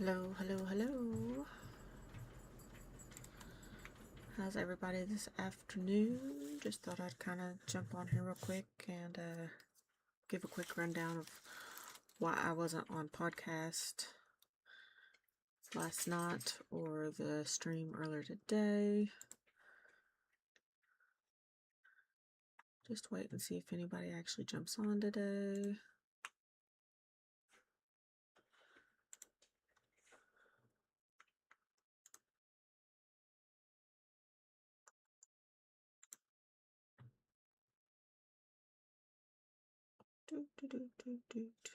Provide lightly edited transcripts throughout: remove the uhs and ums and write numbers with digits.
Hello, hello, hello. How's everybody this afternoon? Just thought I'd kind of jump on here real quick and give a quick rundown of why I wasn't on podcast last night or the stream earlier today. Just wait and see if anybody actually jumps on today. Doot, doot, doot, doot, doot.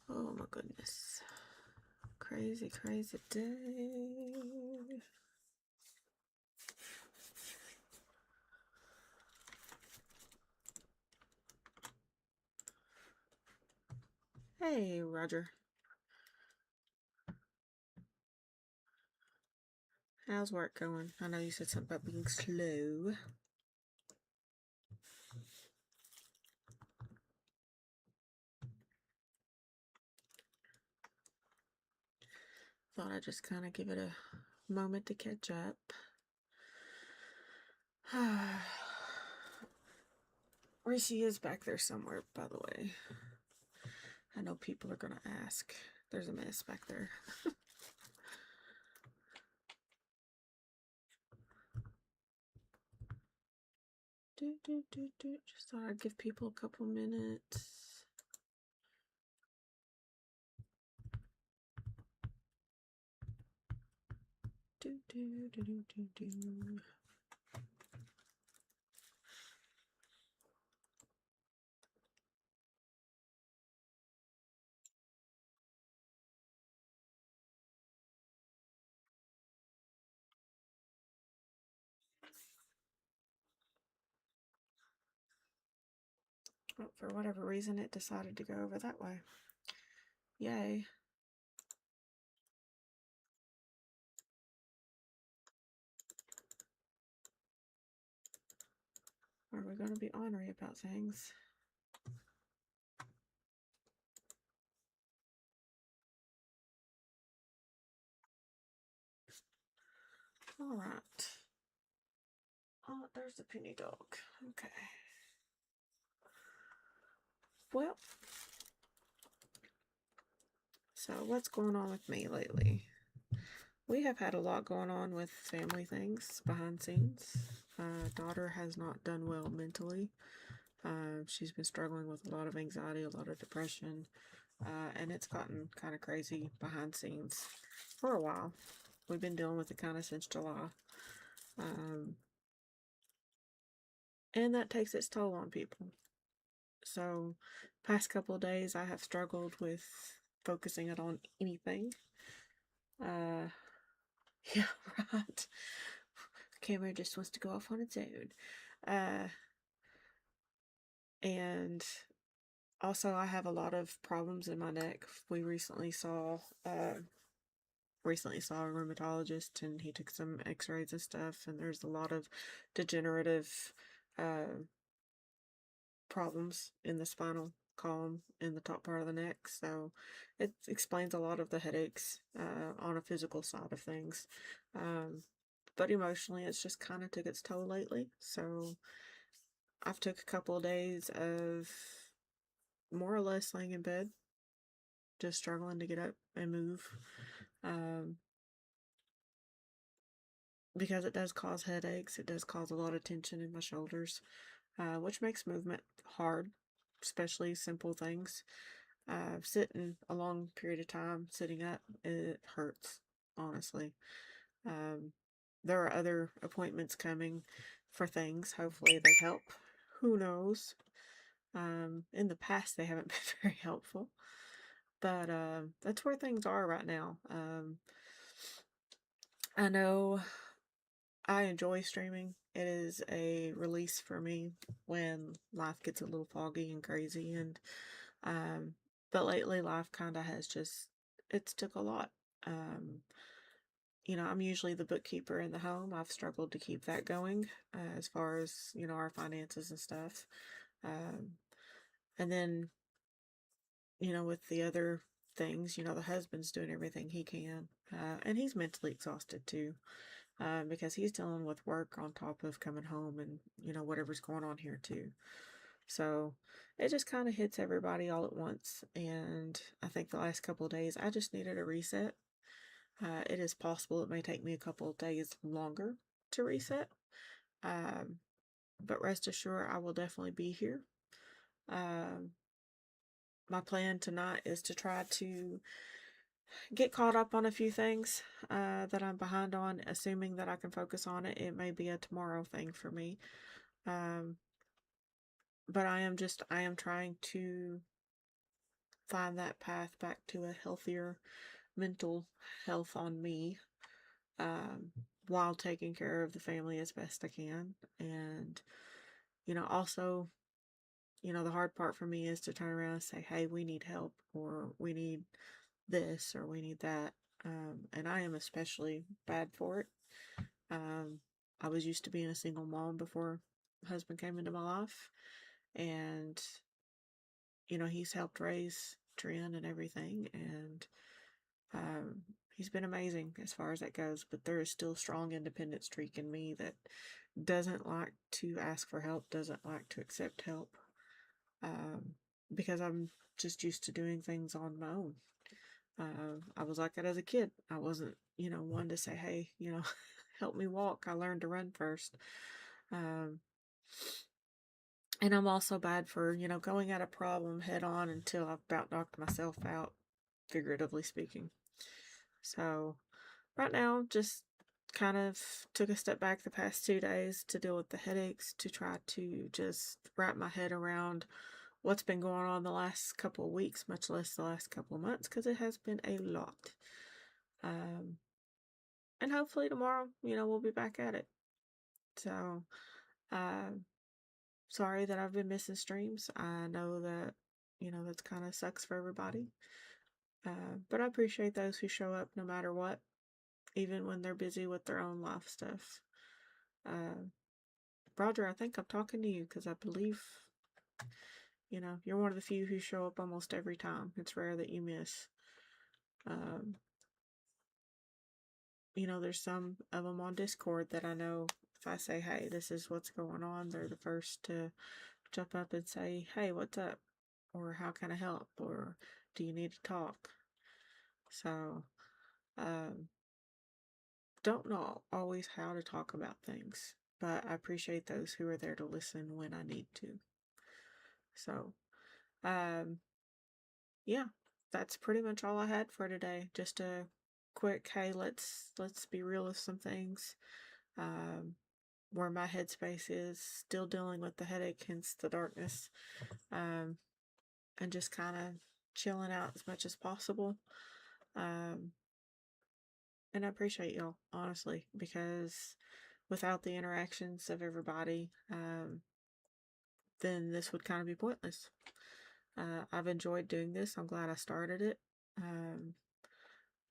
Oh my goodness. Crazy, crazy day. Hey, Roger. How's work going? I know you said something about being slow. Thought I'd just kind of give it a moment to catch up. Reese is back there somewhere, by the way. I know people are going to ask. There's a mess back there. Just thought I'd give people a couple minutes. Oh, for whatever reason, it decided to go over that way. Yay. Are we going to be ornery about things? All right. Oh, there's the penny dog. Okay. Well, so what's going on with me lately? We have had a lot going on with family things behind scenes. Daughter has not done well mentally. She's been struggling with a lot of anxiety, a lot of depression, and it's gotten kind of crazy behind scenes for a while. We've been dealing with it kind of since July. And that takes its toll on people. So, past couple of days, I have struggled with focusing it on anything. Yeah, right. Camera just wants to go off on its own. And also, I have a lot of problems in my neck. We recently saw a rheumatologist, and he took some X-rays and stuff. And there's a lot of degenerative problems in the spinal column in the top part of the neck. So it explains a lot of the headaches on a physical side of things. But emotionally, it's just kind of took its toll lately. So I've took a couple of days of more or less laying in bed, just struggling to get up and move. Because it does cause headaches, it does cause a lot of tension in my shoulders, which makes movement hard, especially simple things. Sitting a long period of time, sitting up, it hurts, honestly. There are other appointments coming for things. Hopefully they help. Who knows? In the past, they haven't been very helpful. But that's where things are right now. I know I enjoy streaming. It is a release for me when life gets a little foggy and crazy, and um, but lately life kind of has just it's took a lot. Um, I'm usually the bookkeeper in the home. I've struggled to keep that going as far as our finances and stuff. Um, and then with the other things, the husband's doing everything he can, and he's mentally exhausted too, because he's dealing with work on top of coming home and whatever's going on here too. So it just kind of hits everybody all at once, and I think the last couple of days I just needed a reset. It is possible it may take me a couple of days longer to reset, um, but rest assured I will definitely be here. Um, my plan tonight is to try to get caught up on a few things that I'm behind on, assuming that I can focus on it. It may be a tomorrow thing for me. Um, but I am trying to find that path back to a healthier mental health on me, um, while taking care of the family as best I can. And, also, the hard part for me is to turn around and say, hey, we need help, or we need this, or we need that. And I am especially bad for it. Um, I was used to being a single mom before my husband came into my life. And, he's helped raise Trin and everything. And um, he's been amazing as far as that goes. But there is still a strong independent streak in me that doesn't like to ask for help, doesn't like to accept help, um, because I'm just used to doing things on my own. I was like that as a kid. I wasn't, one to say, hey, help me walk. I learned to run first. Um, and I'm also bad for, going at a problem head on until I've about knocked myself out, figuratively speaking. So, right now, just kind of took a step back the past 2 days to deal with the headaches, to try to just wrap my head around what's been going on the last couple of weeks, much less the last couple of months, because it has been a lot. Um, and hopefully tomorrow, we'll be back at it. So, um, sorry that I've been missing streams. I know that, that's kind of sucks for everybody. But I appreciate those who show up no matter what, even when they're busy with their own life stuff. Uh, Roger, I think I'm talking to you because I believe, you're one of the few who show up almost every time. It's rare that you miss. Um, there's some of them on Discord that I know if I say, hey, this is what's going on, they're the first to jump up and say, hey, what's up? Or how can I help? Or do you need to talk? So, um, don't know always how to talk about things, but I appreciate those who are there to listen when I need to. So, um, yeah, that's pretty much all I had for today. Just a quick, hey, let's be real with some things. Um, where my headspace is, still dealing with the headache, hence the darkness. Um, and just kind of chilling out as much as possible. Um, and I appreciate y'all, honestly, because without the interactions of everybody, then this would kind of be pointless. I've enjoyed doing this. I'm glad I started it. Um,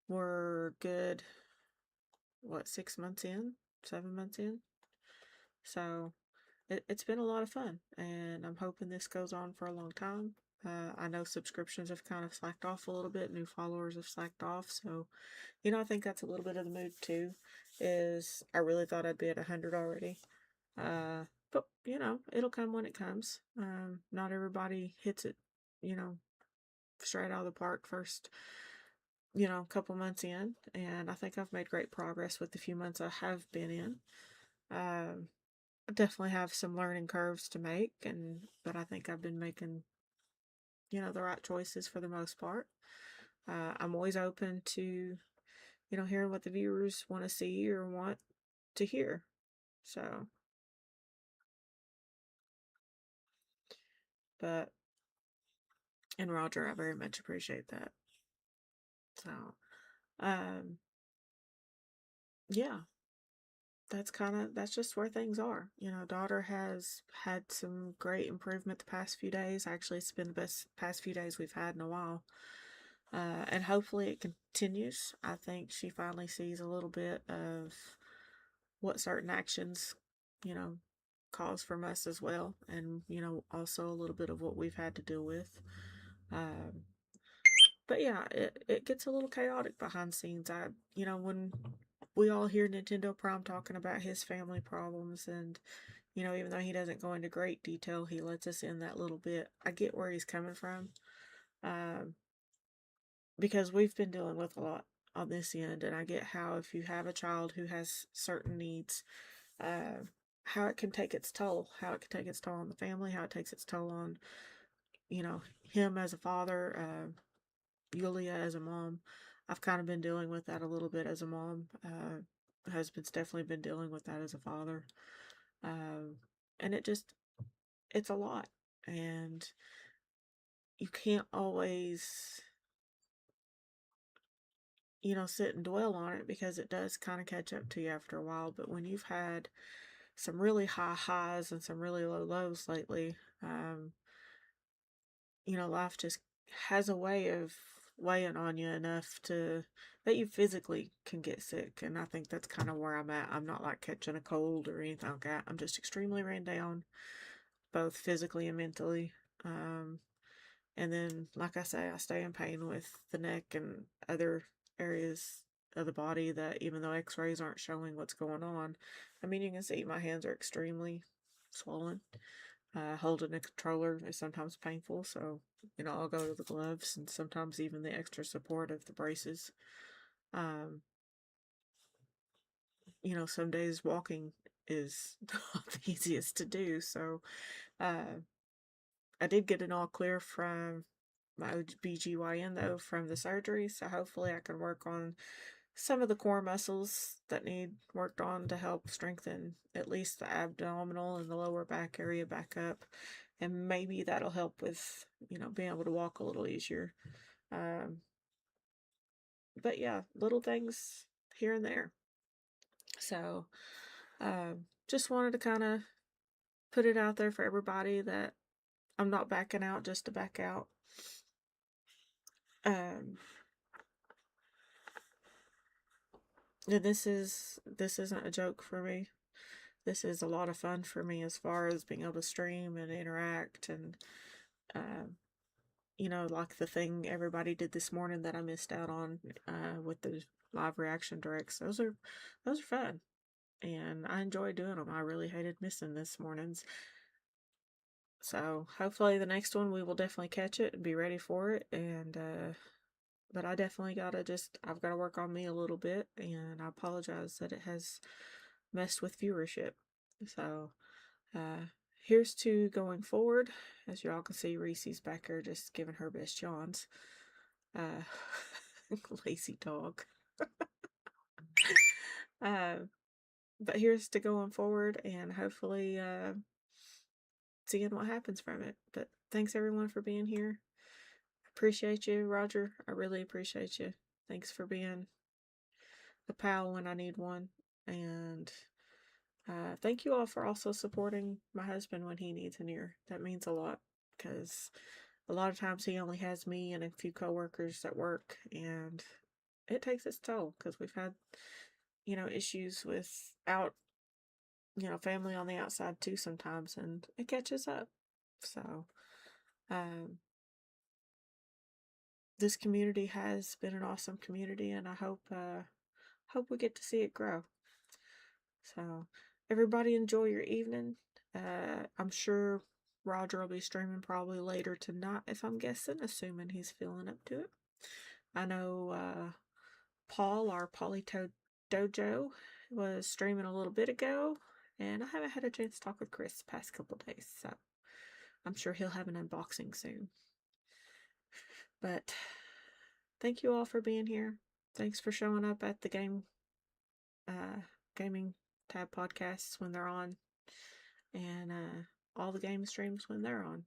we're good, 6 months in, 7 months in. So it's been a lot of fun, and I'm hoping this goes on for a long time. I know subscriptions have kind of slacked off a little bit, new followers have slacked off, so I think that's a little bit of the mood too. Is I really thought I'd be at 100 already, but it'll come when it comes. Not everybody hits it, you know, straight out of the park first. Couple months in, and I think I've made great progress with the few months I have been in. Um, I definitely have some learning curves to make, but I think I've been making the right choices for the most part. I'm always open to hearing what the viewers want to see or want to hear. So, but and Roger, I very much appreciate that. So, um, yeah, that's just where things are. Daughter has had some great improvement the past few days. Actually, it's been the best past few days we've had in a while. And hopefully it continues. I think she finally sees a little bit of what certain actions, you know, cause from us as well. And, also a little bit of what we've had to deal with. Um, but yeah, it gets a little chaotic behind scenes. When we all hear Nintendo Prime talking about his family problems, and even though he doesn't go into great detail, he lets us in that little bit. I get where he's coming from, um, because we've been dealing with a lot on this end, and I get how if you have a child who has certain needs, uh, how it can take its toll, how it can take its toll on the family, how it takes its toll on him as a father, Yulia as a mom. I've kind of been dealing with that a little bit as a mom. Husband's definitely been dealing with that as a father. Um, and it's a lot. And you can't always, sit and dwell on it because it does kind of catch up to you after a while. But when you've had some really high highs and some really low lows lately, life just has a way of weighing on you enough to that you physically can get sick. And I think that's kind of where I'm at. I'm not like catching a cold or anything like that. I'm just extremely ran down, both physically and mentally. And then, like I say, I stay in pain with the neck and other areas of the body that even though x-rays aren't showing what's going on, I mean, you can see my hands are extremely swollen. Holding a controller is sometimes painful, so I'll go to the gloves and sometimes even the extra support of the braces. Um, some days walking is not the easiest to do, so I did get an all clear from my OBGYN though from the surgery, so hopefully I can work on some of the core muscles that need worked on to help strengthen at least the abdominal and the lower back area back up. And maybe that'll help with, being able to walk a little easier. Um, but yeah, little things here and there. So, just wanted to kind of put it out there for everybody that I'm not backing out just to back out. Um, this isn't a joke for me. This is a lot of fun for me as far as being able to stream and interact and um, like the thing everybody did this morning that I missed out on with the live reaction directs. Those are fun, and I enjoy doing them. I really hated missing this morning's. So hopefully the next one we will definitely catch it and be ready for it. And but I definitely I've got to work on me a little bit, and I apologize that it has messed with viewership. So here's to going forward. As y'all can see, Reese's back there just giving her best yawns. Uh, lazy dog. uh, but here's to going forward and hopefully seeing what happens from it. But thanks everyone for being here. Appreciate you, Roger. I really appreciate you. Thanks for being a pal when I need one. And thank you all for also supporting my husband when he needs an ear. That means a lot because a lot of times he only has me and a few coworkers at work, and it takes its toll because we've had, issues without, family on the outside too sometimes, and it catches up. So, um, this community has been an awesome community, and I hope we get to see it grow. So, everybody enjoy your evening. I'm sure Roger will be streaming probably later tonight, if I'm guessing, assuming he's feeling up to it. I know Paul, our Polytoad Dojo, was streaming a little bit ago, and I haven't had a chance to talk with Chris the past couple days, so I'm sure he'll have an unboxing soon. But thank you all for being here. Thanks for showing up at the gaming tab podcasts when they're on, and all the game streams when they're on.